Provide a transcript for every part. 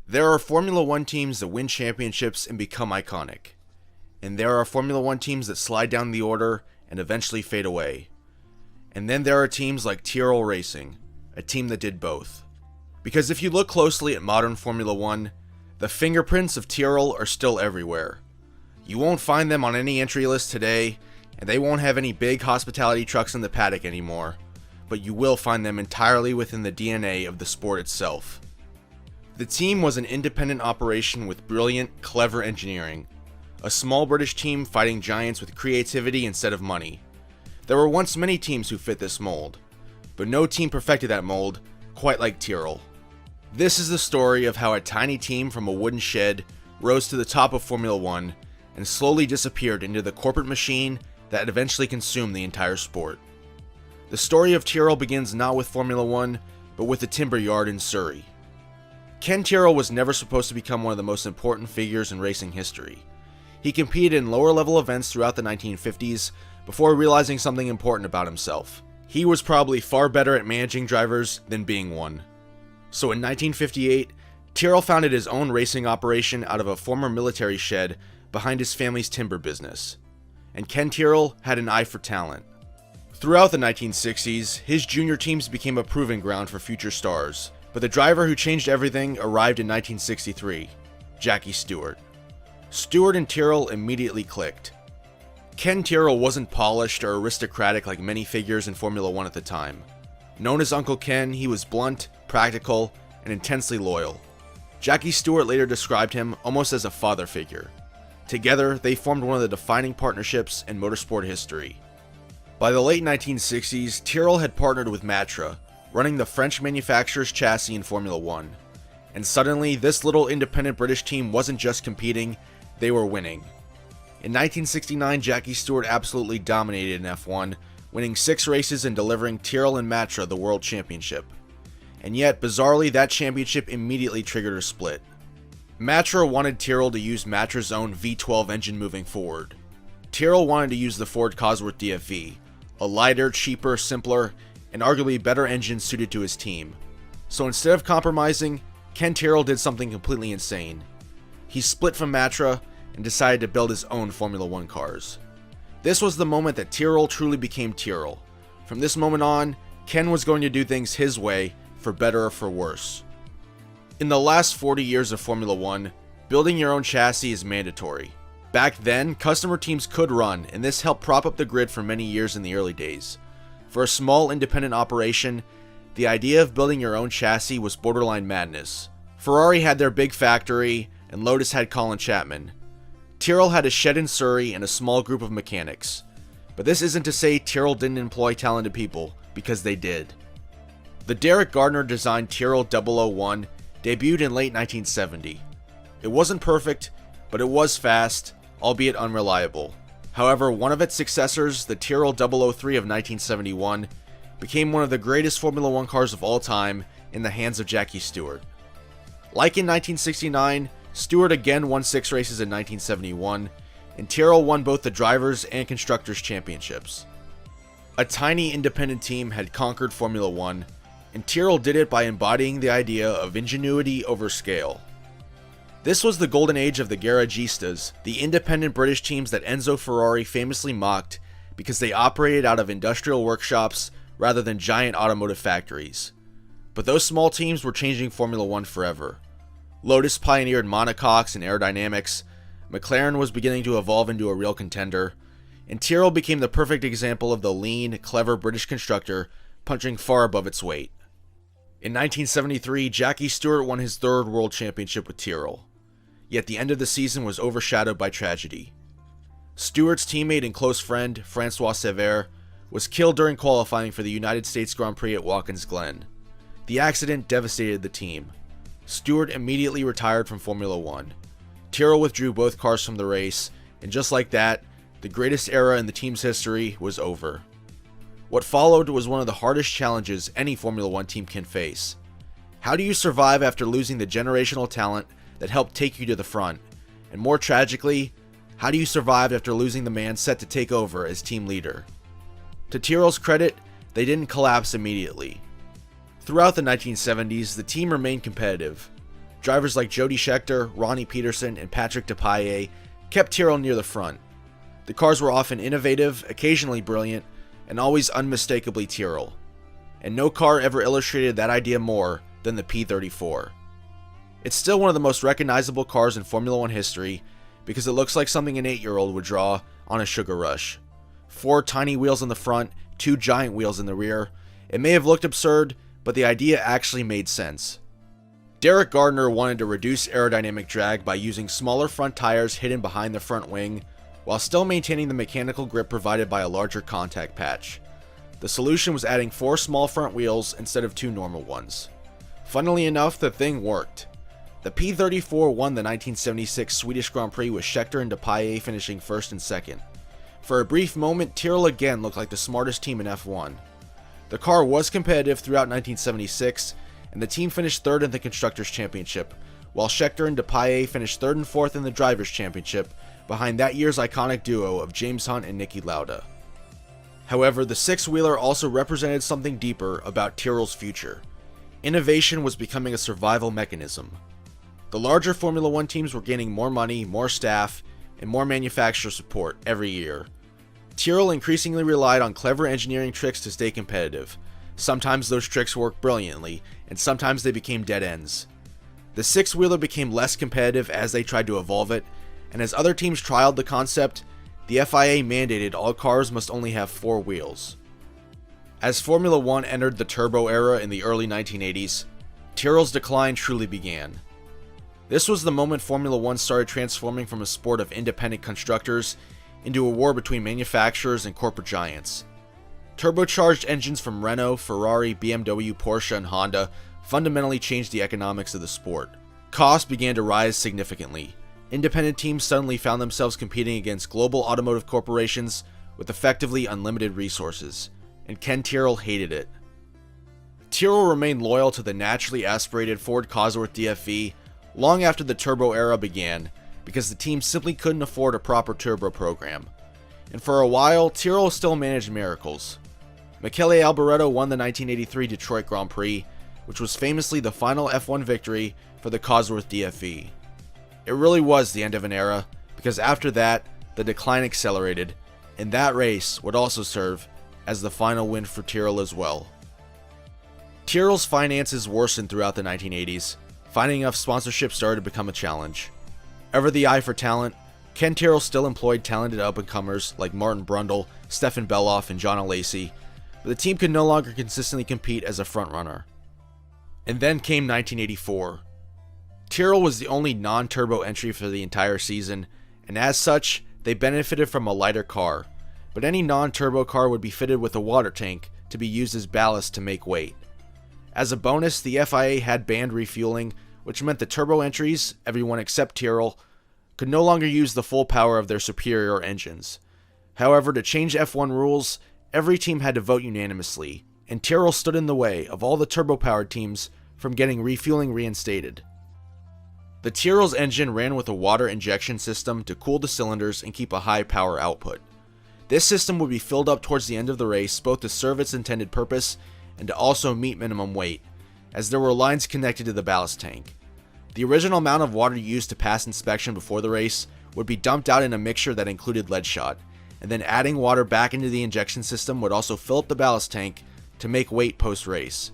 There are Formula One teams that win championships and become iconic. And there are Formula One teams that slide down the order and eventually fade away. And then there are teams like Tyrrell Racing, a team that did both. Because if you look closely at modern Formula One, the fingerprints of Tyrrell are still everywhere. You won't find them on any entry list today, and they won't have any big hospitality trucks in the paddock anymore, but you will find them entirely within the DNA of the sport itself. The team was an independent operation with brilliant, clever engineering. A small British team fighting giants with creativity instead of money. There were once many teams who fit this mold, but no team perfected that mold quite like Tyrrell. This is the story of how a tiny team from a wooden shed rose to the top of Formula One and slowly disappeared into the corporate machine that eventually consumed the entire sport. The story of Tyrrell begins not with Formula One, but with the timber yard in Surrey. Ken Tyrrell was never supposed to become one of the most important figures in racing history. He competed in lower level events throughout the 1950s before realizing something important about himself. He was probably far better at managing drivers than being one. So in 1958, Tyrrell founded his own racing operation out of a former military shed behind his family's timber business. And Ken Tyrrell had an eye for talent. Throughout the 1960s, his junior teams became a proving ground for future stars. But the driver who changed everything arrived in 1963, Jackie Stewart. Stewart and Tyrrell immediately clicked. Ken Tyrrell wasn't polished or aristocratic like many figures in Formula One at the time. Known as Uncle Ken, he was blunt, practical, and intensely loyal. Jackie Stewart later described him almost as a father figure. Together, they formed one of the defining partnerships in motorsport history. By the late 1960s, Tyrrell had partnered with Matra, running the French manufacturer's chassis in Formula One. And suddenly, this little independent British team wasn't just competing, they were winning. In 1969, Jackie Stewart absolutely dominated in F1, winning 6 races and delivering Tyrrell and Matra the World Championship. And yet, bizarrely, that championship immediately triggered a split. Matra wanted Tyrrell to use Matra's own V12 engine moving forward. Tyrrell wanted to use the Ford Cosworth DFV, a lighter, cheaper, simpler, and arguably better engine suited to his team. So instead of compromising, Ken Tyrrell did something completely insane. He split from Matra and decided to build his own Formula One cars. This was the moment that Tyrrell truly became Tyrrell. From this moment on, Ken was going to do things his way, for better or for worse. In the last 40 years of Formula One, building your own chassis is mandatory. Back then, customer teams could run, and this helped prop up the grid for many years in the early days. For a small independent operation, the idea of building your own chassis was borderline madness. Ferrari had their big factory, and Lotus had Colin Chapman. Tyrrell had a shed in Surrey and a small group of mechanics. But this isn't to say Tyrrell didn't employ talented people, because they did. The Derek Gardner designed Tyrrell 001 debuted in late 1970. It wasn't perfect, but it was fast, albeit unreliable. However, one of its successors, the Tyrrell 003 of 1971, became one of the greatest Formula One cars of all time in the hands of Jackie Stewart. Like in 1969, Stewart again won 6 races in 1971, and Tyrrell won both the Drivers' and Constructors' Championships. A tiny independent team had conquered Formula One, and Tyrrell did it by embodying the idea of ingenuity over scale. This was the golden age of the Garagistas, the independent British teams that Enzo Ferrari famously mocked because they operated out of industrial workshops rather than giant automotive factories. But those small teams were changing Formula One forever. Lotus pioneered monocoques and aerodynamics, McLaren was beginning to evolve into a real contender, and Tyrrell became the perfect example of the lean, clever British constructor punching far above its weight. In 1973, Jackie Stewart won his 3rd World Championship with Tyrrell. Yet the end of the season was overshadowed by tragedy. Stewart's teammate and close friend, Francois Sever, was killed during qualifying for the United States Grand Prix at Watkins Glen. The accident devastated the team. Stewart immediately retired from Formula One. Tyrrell withdrew both cars from the race, and just like that, the greatest era in the team's history was over. What followed was one of the hardest challenges any Formula One team can face. How do you survive after losing the generational talent that helped take you to the front? And more tragically, how do you survive after losing the man set to take over as team leader? To Tyrrell's credit, they didn't collapse immediately. Throughout the 1970s, the team remained competitive. Drivers like Jody Scheckter, Ronnie Peterson, and Patrick Depailler kept Tyrrell near the front. The cars were often innovative, occasionally brilliant, and always unmistakably Tyrrell. And no car ever illustrated that idea more than the P34. It's still one of the most recognizable cars in Formula 1 history because it looks like something an 8-year-old would draw on a Sugar Rush. 4 tiny wheels in the front, 2 giant wheels in the rear. It may have looked absurd, but the idea actually made sense. Derek Gardner wanted to reduce aerodynamic drag by using smaller front tires hidden behind the front wing, while still maintaining the mechanical grip provided by a larger contact patch. The solution was adding 4 small front wheels instead of 2 normal ones. Funnily enough, the thing worked. The P34 won the 1976 Swedish Grand Prix with Scheckter and Depailler finishing first and second. For a brief moment, Tyrrell again looked like the smartest team in F1. The car was competitive throughout 1976, and the team finished third in the Constructors' Championship, while Scheckter and Depailler finished third and fourth in the Drivers' Championship, behind that year's iconic duo of James Hunt and Niki Lauda. However, the six-wheeler also represented something deeper about Tyrrell's future. Innovation was becoming a survival mechanism. The larger Formula 1 teams were gaining more money, more staff, and more manufacturer support every year. Tyrrell increasingly relied on clever engineering tricks to stay competitive. Sometimes those tricks worked brilliantly, and sometimes they became dead ends. The six-wheeler became less competitive as they tried to evolve it, and as other teams trialed the concept, the FIA mandated all cars must only have 4 wheels. As Formula 1 entered the turbo era in the early 1980s, Tyrrell's decline truly began. This was the moment Formula 1 started transforming from a sport of independent constructors into a war between manufacturers and corporate giants. Turbocharged engines from Renault, Ferrari, BMW, Porsche, and Honda fundamentally changed the economics of the sport. Costs began to rise significantly. Independent teams suddenly found themselves competing against global automotive corporations with effectively unlimited resources, and Ken Tyrrell hated it. Tyrrell remained loyal to the naturally aspirated Ford Cosworth DFV long after the turbo era began because the team simply couldn't afford a proper turbo program. And for a while, Tyrrell still managed miracles. Michele Alboreto won the 1983 Detroit Grand Prix, which was famously the final F1 victory for the Cosworth DFV. It really was the end of an era, because after that, the decline accelerated, and that race would also serve as the final win for Tyrrell as well. Tyrrell's finances worsened throughout the 1980s. Finding enough sponsorship started to become a challenge. Ever the eye for talent, Ken Tyrrell still employed talented up-and-comers like Martin Brundle, Stefan Beloff, and John Alesi, but the team could no longer consistently compete as a frontrunner. And then came 1984. Tyrrell was the only non-turbo entry for the entire season, and as such, they benefited from a lighter car, but any non-turbo car would be fitted with a water tank to be used as ballast to make weight. As a bonus, the FIA had banned refueling, which meant the turbo entries, everyone except Tyrrell, could no longer use the full power of their superior engines. However, to change F1 rules, every team had to vote unanimously, and Tyrrell stood in the way of all the turbo-powered teams from getting refueling reinstated. The Tyrrell's engine ran with a water injection system to cool the cylinders and keep a high power output. This system would be filled up towards the end of the race both to serve its intended purpose and to also meet minimum weight, as there were lines connected to the ballast tank. The original amount of water used to pass inspection before the race would be dumped out in a mixture that included lead shot, and then adding water back into the injection system would also fill up the ballast tank to make weight post-race.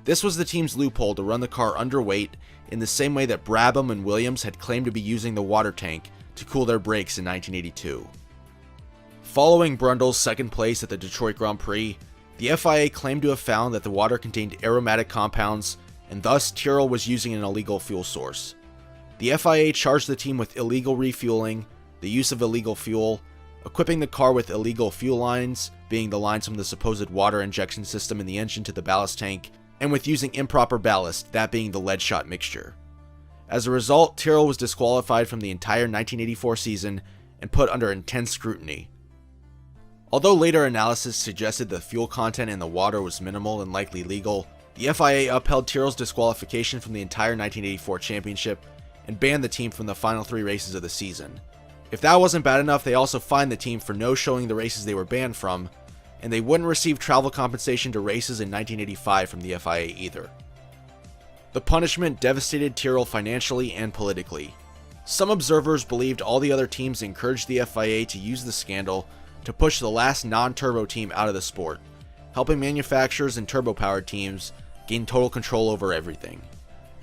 This was the team's loophole to run the car under weight in the same way that Brabham and Williams had claimed to be using the water tank to cool their brakes in 1982. Following Brundle's second place at the Detroit Grand Prix, the FIA claimed to have found that the water contained aromatic compounds, and thus Tyrrell was using an illegal fuel source. The FIA charged the team with illegal refueling, the use of illegal fuel, equipping the car with illegal fuel lines, being the lines from the supposed water injection system in the engine to the ballast tank, and with using improper ballast, that being the lead shot mixture. As a result, Tyrrell was disqualified from the entire 1984 season and put under intense scrutiny. Although later analysis suggested the fuel content in the water was minimal and likely legal, the FIA upheld Tyrrell's disqualification from the entire 1984 championship and banned the team from the final 3 races of the season. If that wasn't bad enough, they also fined the team for no showing the races they were banned from, and they wouldn't receive travel compensation to races in 1985 from the FIA either. The punishment devastated Tyrrell financially and politically. Some observers believed all the other teams encouraged the FIA to use the scandal to push the last non-turbo team out of the sport, helping manufacturers and turbo-powered teams gain total control over everything.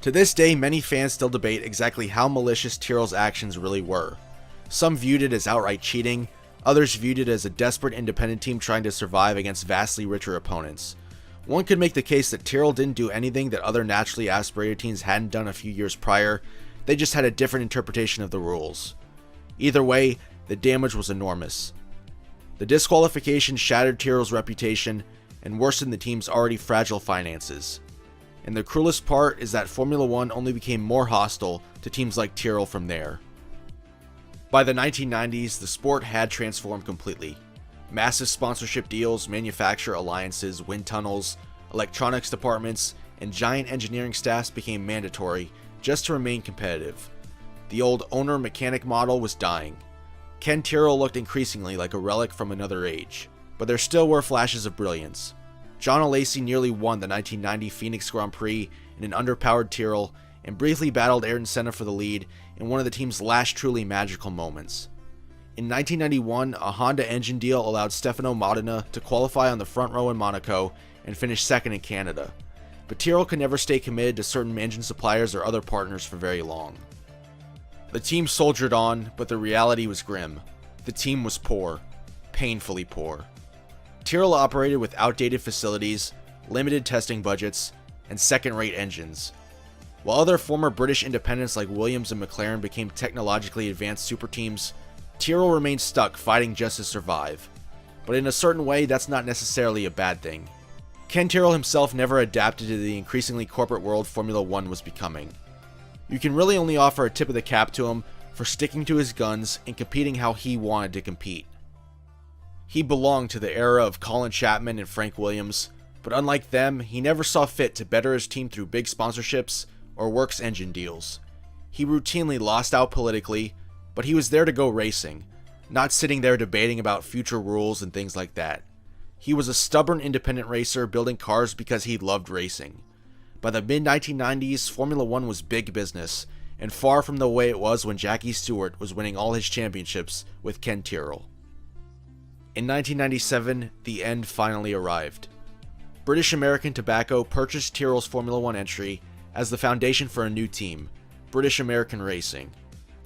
To this day, many fans still debate exactly how malicious Tyrrell's actions really were. Some viewed it as outright cheating, others viewed it as a desperate independent team trying to survive against vastly richer opponents. One could make the case that Tyrrell didn't do anything that other naturally aspirated teams hadn't done a few years prior, they just had a different interpretation of the rules. Either way, the damage was enormous. The disqualification shattered Tyrrell's reputation and worsened the team's already fragile finances. And the cruelest part is that Formula One only became more hostile to teams like Tyrrell from there. By the 1990s, the sport had transformed completely. Massive sponsorship deals, manufacturer alliances, wind tunnels, electronics departments, and giant engineering staffs became mandatory just to remain competitive. The old owner-mechanic model was dying. Ken Tyrrell looked increasingly like a relic from another age, but there still were flashes of brilliance. John Alesi nearly won the 1990 Phoenix Grand Prix in an underpowered Tyrrell and briefly battled Ayrton Senna for the lead in one of the team's last truly magical moments. In 1991, a Honda engine deal allowed Stefano Modena to qualify on the front row in Monaco and finish second in Canada, but Tyrrell could never stay committed to certain engine suppliers or other partners for very long. The team soldiered on, but the reality was grim. The team was poor, painfully poor. Tyrrell operated with outdated facilities, limited testing budgets, and second-rate engines. While other former British independents like Williams and McLaren became technologically advanced super teams, Tyrrell remained stuck fighting just to survive. But in a certain way, that's not necessarily a bad thing. Ken Tyrrell himself never adapted to the increasingly corporate world Formula One was becoming. You can really only offer a tip of the cap to him for sticking to his guns and competing how he wanted to compete. He belonged to the era of Colin Chapman and Frank Williams, but unlike them, he never saw fit to better his team through big sponsorships or works engine deals. He routinely lost out politically, but he was there to go racing, not sitting there debating about future rules and things like that. He was a stubborn independent racer building cars because he loved racing. By the mid-1990s, Formula One was big business, and far from the way it was when Jackie Stewart was winning all his championships with Ken Tyrrell. In 1997, the end finally arrived. British American Tobacco purchased Tyrrell's Formula One entry as the foundation for a new team, British American Racing.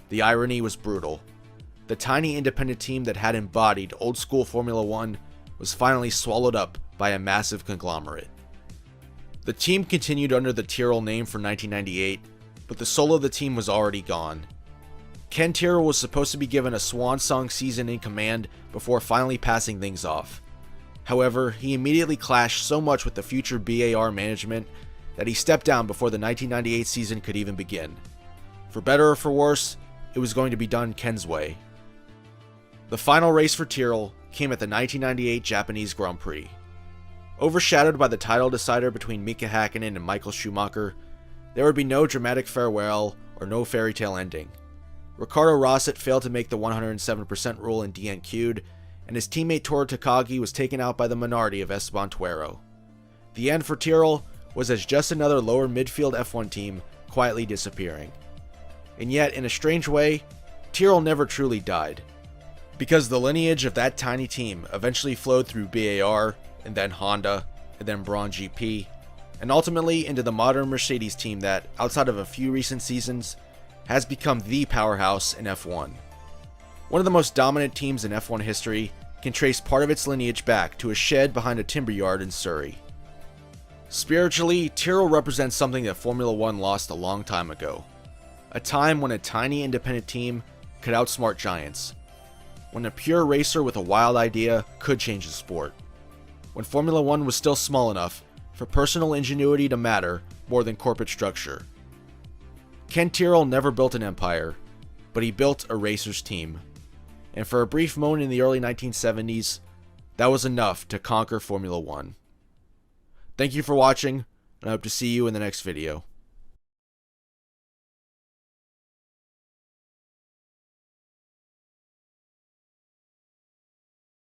The irony was brutal. The tiny independent team that had embodied old-school Formula One was finally swallowed up by a massive conglomerate. The team continued under the Tyrrell name for 1998, but the soul of the team was already gone. Ken Tyrrell was supposed to be given a swan song season in command before finally passing things off. However, he immediately clashed so much with the future BAR management that he stepped down before the 1998 season could even begin. For better or for worse, it was going to be done Ken's way. The final race for Tyrrell came at the 1998 Japanese Grand Prix. Overshadowed by the title decider between Mika Hakkinen and Michael Schumacher, there would be no dramatic farewell or no fairy tale ending. Ricardo Rosset failed to make the 107% rule and DNQ'd, and his teammate Toru Takagi was taken out by the minority of Esteban Tuero. The end for Tyrrell was as just another lower midfield F1 team quietly disappearing. And yet, in a strange way, Tyrrell never truly died. Because the lineage of that tiny team eventually flowed through BAR, and then Honda, and then Braun GP, and ultimately into the modern Mercedes team that, outside of a few recent seasons, has become the powerhouse in F1. One of the most dominant teams in F1 history can trace part of its lineage back to a shed behind a timber yard in Surrey. Spiritually, Tyrrell represents something that Formula One lost a long time ago. A time when a tiny independent team could outsmart giants. When a pure racer with a wild idea could change the sport. When Formula One was still small enough for personal ingenuity to matter more than corporate structure. Ken Tyrrell never built an empire, but he built a racer's team. And for a brief moment in the early 1970s, that was enough to conquer Formula One. Thank you for watching, and I hope to see you in the next video.